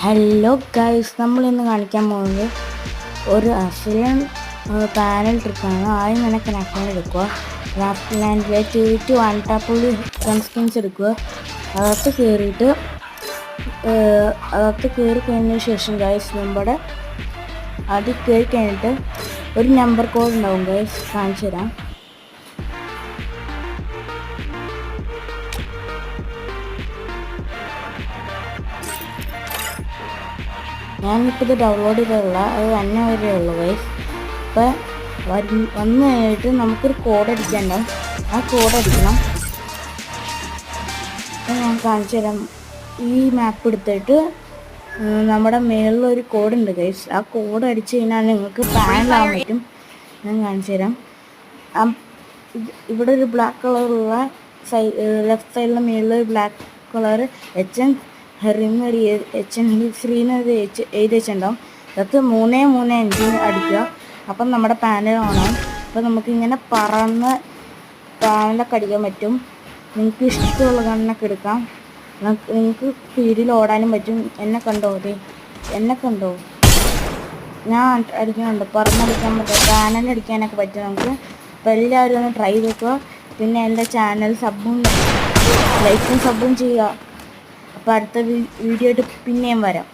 Hello guys, നമ്മളിന്ന് കാണിക്കാൻ പോകുന്നത് ഒരു അസിലിയൻ പാനൽ ട്രിക്കാണ്. ആദ്യം തന്നെ കണക്ഷൻ എടുക്കുക. ക്രാഫ്റ്റ് ലാൻഡിലെ 2 1 ടാപ്പുള്ളി കൺസ്കിൻസ് എടുക്കുക. അകത്ത് കയറി കഴിഞ്ഞ ശേഷം ഗൈസ് അത് കയറി കഴിഞ്ഞിട്ട് ഒരു നമ്പർ കോഡ് ഉണ്ടാവും ഗൈസ്, കാണിച്ചു തരാം. ഞാനിപ്പോൾ ഇത് ഡൗൺലോഡ് ചെയ്തിട്ടുള്ള അത് തന്നെ വരെയുള്ളൂ ഗൈസ്. ഇപ്പം വന്നു കഴിഞ്ഞിട്ട് നമുക്കൊരു കോഡ് അടിക്കാനുണ്ടാവും. ആ കോഡ് അടിക്കണം. അപ്പം ഞാൻ കാണിച്ചു തരാം. ഈ മാപ്പ് എടുത്തിട്ട് നമ്മുടെ മേളിലൊരു കോഡുണ്ട് ഗൈസ്. ആ കോഡ് അടിച്ചു കഴിഞ്ഞാൽ നിങ്ങൾക്ക് പാനലാവാൻ പറ്റും. ഞാൻ കാണിച്ചു തരാം. ഇവിടെ ഒരു ബ്ലാക്ക് കളറുള്ള ലെഫ്റ്റ് സൈഡിലെ മേളിൽ ബ്ലാക്ക് കളർ HN ശ്രീന്ന് എഴുതി വെച്ചിട്ടുണ്ടാവും. ഇതൊക്കെ 335 അടിക്കുക. അപ്പം നമ്മുടെ പാനൽ ഓണാവും. അപ്പം നമുക്കിങ്ങനെ പറന്ന് പാനലൊക്കെ അടിക്കാൻ പറ്റും. നിങ്ങൾക്ക് ഇഷ്ടമുള്ള ഗണ്ണൊക്കെ എടുക്കാം. നിങ്ങൾക്ക് സ്പീഡിൽ ഓടാനും പറ്റും. എന്നെ കണ്ടോ ഞാൻ അടിക്കുന്നുണ്ട്. പറന്നടിക്കാൻ പറ്റും, പാനൽ അടിക്കാനൊക്കെ പറ്റും നമുക്ക്. അപ്പോൾ എല്ലാവരും ഒന്ന് ട്രൈ ചെയ്ത് നോക്കുക. പിന്നെ എൻ്റെ ചാനൽ ലൈക്കും സബും ചെയ്യുക. അപ്പോൾ അടുത്ത വീഡിയോ ആയിട്ട് പിന്നെയും വരാം.